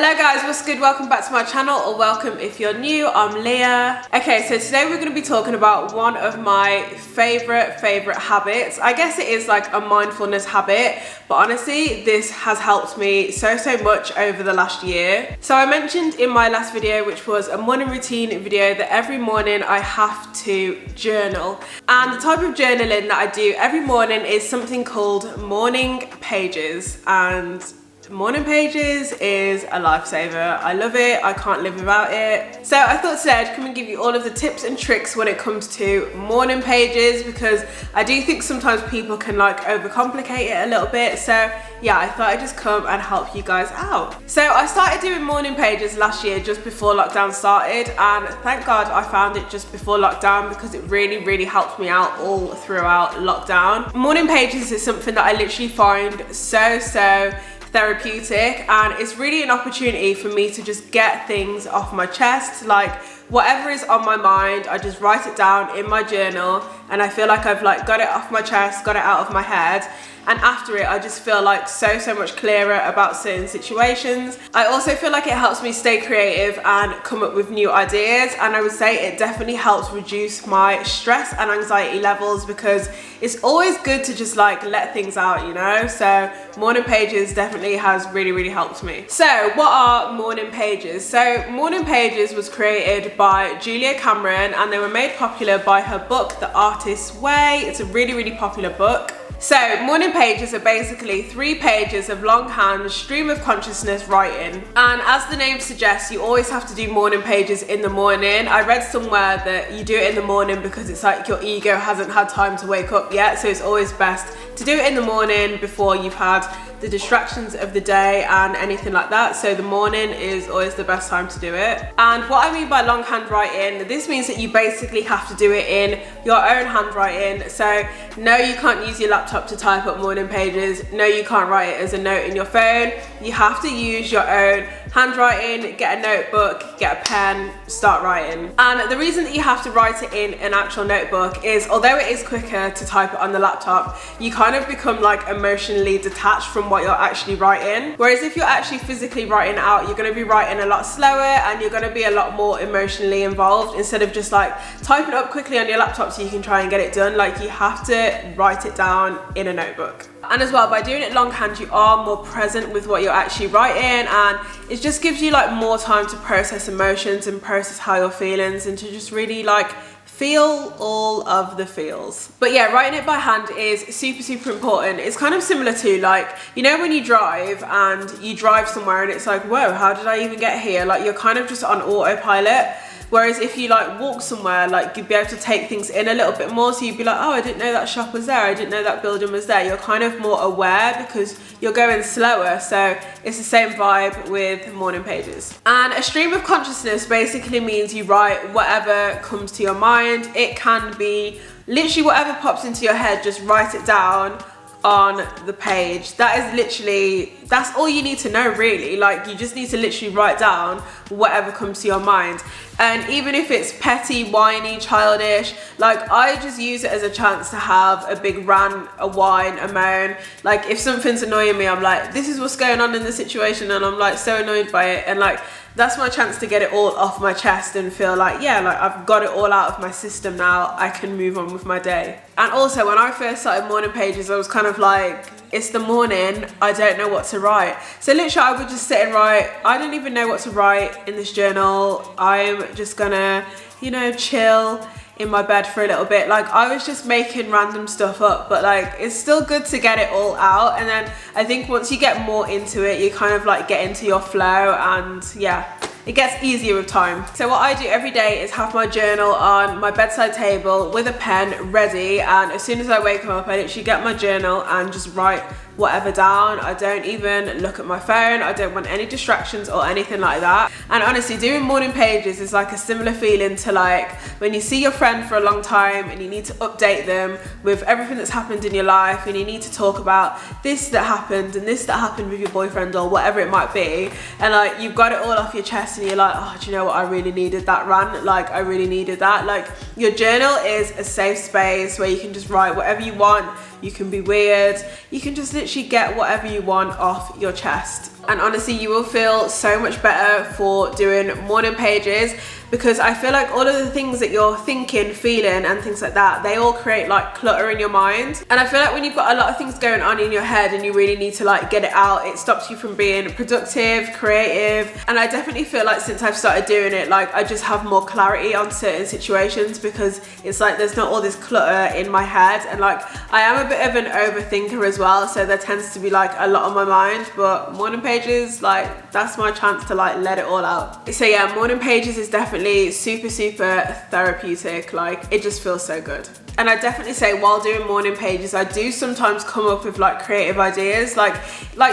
Hello guys, what's good? Welcome back to my channel, or welcome if you're new. I'm Leah. Okay, so today we're going to be talking about one of my favorite habits. I guess it is like a mindfulness habit, but honestly this has helped me so much over the last year. So I mentioned in my last video, which was a morning routine video, that every morning I have to journal, and the type of journaling that I do every morning is something called morning pages. And morning pages is a lifesaver. I love it. I can't live without it. So I thought today I'd come and give you all of the tips and tricks when it comes to morning pages, because I do think sometimes people can like overcomplicate it a little bit. So yeah, I thought I'd just come and help you guys out. So I started doing morning pages last year just before lockdown started, and thank God I found it just before lockdown, because it really helped me out all throughout lockdown. Morning pages is something that I literally find so therapeutic, and it's really an opportunity for me to just get things off my chest. Like whatever is on my mind, I just write it down in my journal, and I feel like I've like got it off my chest, got it out of my head. And after it, I just feel like so much clearer about certain situations. I also feel like it helps me stay creative and come up with new ideas. And I would say it definitely helps reduce my stress and anxiety levels, because it's always good to just like let things out, you know? So morning pages definitely has really helped me. So what are morning pages? So morning pages was created by Julia Cameron, and they were made popular by her book, The Artist's Way. It's a really popular book. So morning pages are basically 3 pages of longhand stream of consciousness writing, and as the name suggests, you always have to do morning pages in the morning. I read somewhere that you do it in the morning because it's like your ego hasn't had time to wake up yet, so it's always best to do it in the morning before you've had the distractions of the day and anything like that. So the morning is always the best time to do it. And what I mean by longhand writing, this means that you basically have to do it in your own handwriting. So no, you can't use your laptop to type up morning pages. No, you can't write it as a note in your phone. You have to use your own handwriting. Get a notebook, get a pen, start writing. And the reason that you have to write it in an actual notebook is, although it is quicker to type it on the laptop, you kind of become like emotionally detached from what you're actually writing. Whereas if you're actually physically writing out, you're going to be writing a lot slower, and you're going to be a lot more emotionally involved, instead of just like typing it up quickly on your laptop so you can try and get it done. Like you have to write it down in a notebook. And as well, by doing it longhand, you are more present with what you're actually writing, and it just gives you like more time to process emotions and process how you're feeling, and to just really like feel all of the feels. But yeah, writing it by hand is super important. It's kind of similar to like, you know, when you drive and you drive somewhere and it's like, whoa, how did I even get here? Like you're kind of just on autopilot. Whereas if you like walk somewhere, like you'd be able to take things in a little bit more. So you'd be like, oh, I didn't know that shop was there. I didn't know that building was there. You're kind of more aware because you're going slower. So it's the same vibe with morning pages. And a stream of consciousness basically means you write whatever comes to your mind. It can be literally whatever pops into your head, just write it down on the page. That is literally, that's all you need to know really. Like you just need to literally write down whatever comes to your mind. And even if it's petty, whiny, childish, like I just use it as a chance to have a big rant, a whine, a moan. Like if something's annoying me, I'm like, this is what's going on in the situation, and I'm like so annoyed by it, and like that's my chance to get it all off my chest and feel like, yeah, like I've got it all out of my system now. I can move on with my day. And also when I first started morning pages, I was kind of like, it's the morning, I don't know what to write. So literally I would just sit and write. I don't even know what to write in this journal. I'm just gonna, you know, chill in my bed for a little bit. Like I was just making random stuff up, but like it's still good to get it all out. And then I think once you get more into it, you kind of like get into your flow, and yeah, it gets easier with time. So what I do every day is have my journal on my bedside table with a pen ready, and as soon as I wake up, I literally get my journal and just write whatever down. I don't even look at my phone. I don't want any distractions or anything like that. And honestly, doing morning pages is like a similar feeling to like when you see your friend for a long time and you need to update them with everything that's happened in your life, and you need to talk about this that happened and this that happened with your boyfriend or whatever it might be, and like you've got it all off your chest and you're like, oh, do you know what, I really needed that rant, like I really needed that. Like, your journal is a safe space where you can just write whatever you want. You can be weird, you can just literally get whatever you want off your chest. And honestly, you will feel so much better for doing morning pages, because I feel like all of the things that you're thinking, feeling and things like that, they all create like clutter in your mind. And I feel like when you've got a lot of things going on in your head and you really need to like get it out, it stops you from being productive, creative. And I definitely feel like since I've started doing it, like I just have more clarity on certain situations, because it's like there's not all this clutter in my head. And like I am a bit of an overthinker as well, so there tends to be like a lot on my mind, but morning pages, like that's my chance to like let it all out. So yeah, morning pages is definitely super therapeutic. Like it just feels so good. And I definitely say while doing morning pages, I do sometimes come up with like creative ideas, like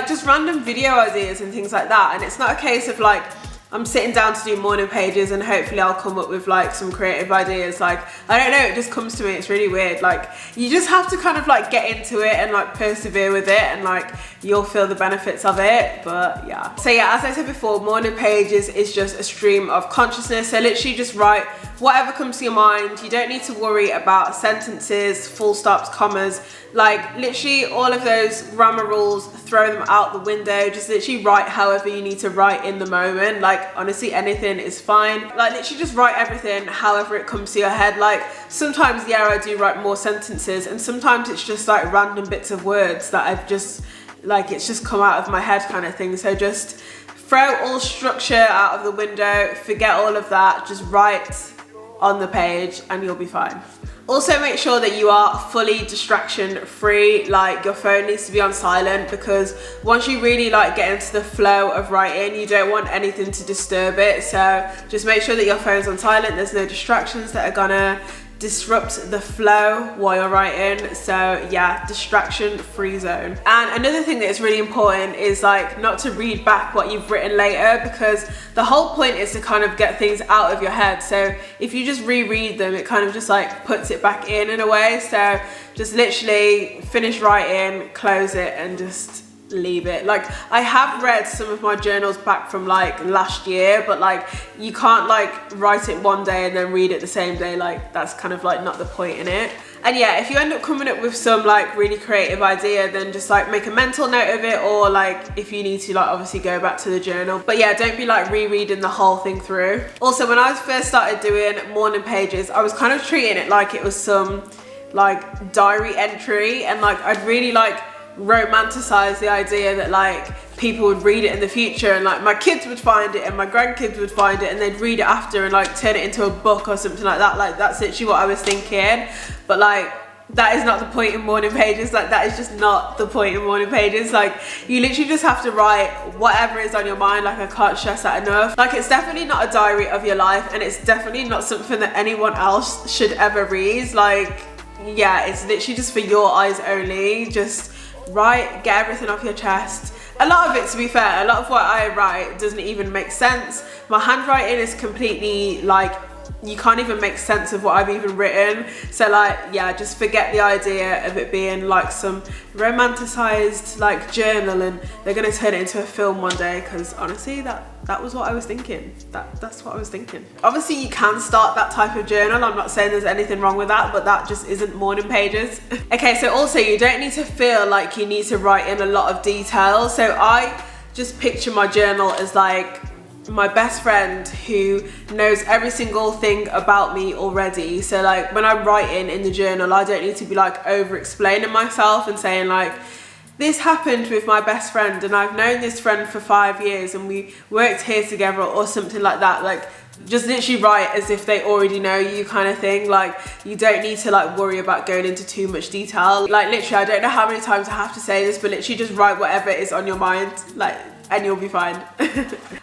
just random video ideas and things like that. And it's not a case of like I'm sitting down to do morning pages and hopefully I'll come up with like some creative ideas. Like, I don't know, it just comes to me. It's really weird. Like, you just have to kind of like get into it and like persevere with it, and like you'll feel the benefits of it. But yeah. So yeah, as I said before, morning pages is just a stream of consciousness. So literally just write whatever comes to your mind. You don't need to worry about sentences, full stops, commas. Like literally all of those grammar rules, throw them out the window. Just literally write however you need to write in the moment. Like honestly, anything is fine. Like literally just write everything however it comes to your head. Like sometimes, yeah, I do write more sentences, and sometimes it's just like random bits of words that I've just like, it's just come out of my head kind of thing. So just throw all structure out of the window, forget all of that, just write on the page and you'll be fine. Also make sure that you are fully distraction free. Like your phone needs to be on silent, because once you really like get into the flow of writing, you don't want anything to disturb it. So just make sure that your phone's on silent. There's no distractions that are gonna disrupt the flow while you're writing. So yeah, distraction free zone. And another thing that is really important is like not to read back what you've written later, because the whole point is to kind of get things out of your head. So if you just reread them, it kind of just like puts it back in a way. So just literally finish writing, close it, and just leave it. Like I have read some of my journals back from like last year, but like you can't like write it one day and then read it the same day. Like that's kind of like not the point in it. And yeah, if you end up coming up with some like really creative idea, then just like make a mental note of it, or like if you need to, like obviously go back to the journal. But yeah, don't be like rereading the whole thing through. Also, when I first started doing morning pages, I was kind of treating it like it was some like diary entry, and like I'd really like romanticize the idea that like people would read it in the future, and like my kids would find it and my grandkids would find it and they'd read it after and like turn it into a book or something like that. Like that's literally what I was thinking. But like that is not the point in morning pages. Like that is just not the point in morning pages. Like you literally just have to write whatever is on your mind. Like I can't stress that enough. Like it's definitely not a diary of your life, and it's definitely not something that anyone else should ever read. Like yeah, it's literally just for your eyes only. Just write, get everything off your chest. A lot of it, to be fair, a lot of what I write doesn't even make sense. My handwriting is completely like, you can't even make sense of what I've even written. So like yeah, just forget the idea of it being like some romanticized like journal and they're gonna turn it into a film one day, because honestly that was what I was thinking. That's what I was thinking. Obviously you can start that type of journal, I'm not saying there's anything wrong with that, but that just isn't morning pages. Okay, so also you don't need to feel like you need to write in a lot of detail. So I just picture my journal as like my best friend who knows every single thing about me already. So like when I'm writing in the journal, I don't need to be like over explaining myself and saying like, this happened with my best friend and I've known this friend for 5 years and we worked here together, or something like that. Like just literally write as if they already know you kind of thing. Like you don't need to like worry about going into too much detail. Like literally, I don't know how many times I have to say this, but literally just write whatever is on your mind, like, and you'll be fine.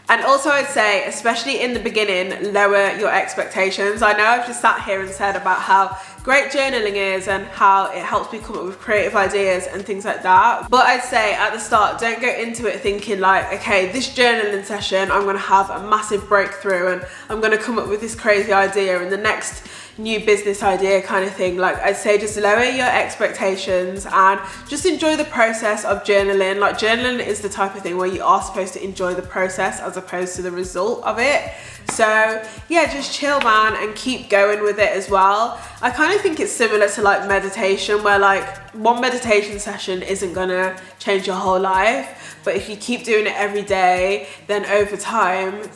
And also I'd say, especially in the beginning, lower your expectations. I know I've just sat here and said about how great journaling is and how it helps me come up with creative ideas and things like that. But I'd say at the start, don't go into it thinking like, okay, this journaling session, I'm gonna have a massive breakthrough and I'm gonna come up with this crazy idea, and the next new business idea kind of thing, like I'd say just lower your expectations and just enjoy the process of journaling. Like journaling is the type of thing where you are supposed to enjoy the process as opposed to the result of it. So yeah, just chill, man, and keep going with it as well. I kind of think it's similar to like meditation, where like one meditation session isn't gonna change your whole life, but if you keep doing it every day, then over time,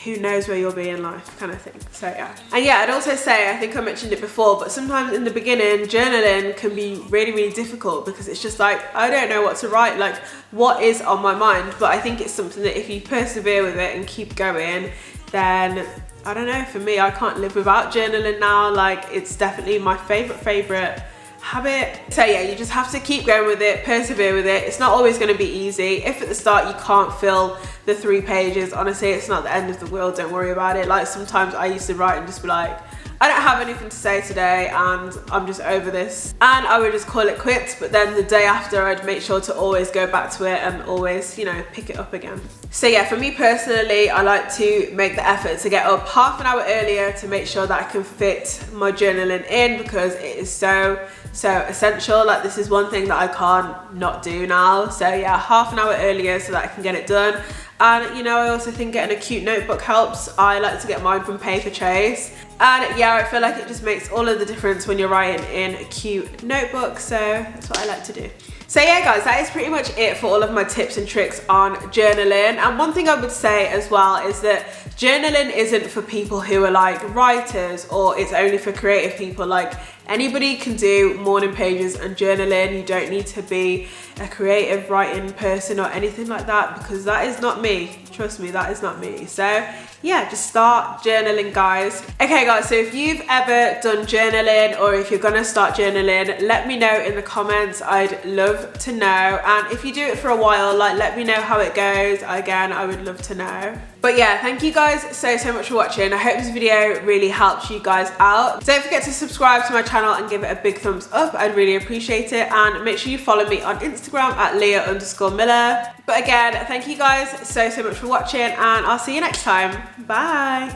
who knows where you'll be in life, kind of thing. So yeah. And yeah, I'd also say, I think I mentioned it before, but sometimes in the beginning, journaling can be really, really difficult because it's just like, I don't know what to write, like what is on my mind. But I think it's something that if you persevere with it and keep going, then I don't know, for me, I can't live without journaling now. Like it's definitely my favorite habit. So yeah, you just have to keep going with it, persevere with it. It's not always going to be easy. If at the start you can't fill the 3 pages, honestly, it's not the end of the world, don't worry about it. Like sometimes I used to write and just be like, I don't have anything to say today and I'm just over this, and I would just call it quits. But then the day after, I'd make sure to always go back to it and always, you know, pick it up again. So yeah, for me personally, I like to make the effort to get up half an hour earlier to make sure that I can fit my journaling in, because it is so essential. Like this is one thing that I can't not do now. So yeah, half an hour earlier so that I can get it done. And you know, I also think getting a cute notebook helps. I like to get mine from Paper Chase. And yeah, I feel like it just makes all of the difference when you're writing in a cute notebook. So that's what I like to do. So yeah guys, that is pretty much it for all of my tips and tricks on journaling. And one thing I would say as well is that journaling isn't for people who are like writers, or it's only for creative people. Like anybody can do morning pages and journaling. You don't need to be a creative writing person or anything like that, because that is not me. Trust me, that is not me. So yeah, just start journaling, guys. Okay guys, so if you've ever done journaling, or if you're gonna start journaling, let me know in the comments. I'd love to know. And if you do it for a while, like let me know how it goes. Again, I would love to know. But yeah, thank you guys so much for watching. I hope this video really helped you guys out. Don't forget to subscribe to my channel and give it a big thumbs up. I'd really appreciate it. And make sure you follow me on Instagram at Leah_Miller. But again, thank you guys so much for watching, and I'll see you next time. Bye.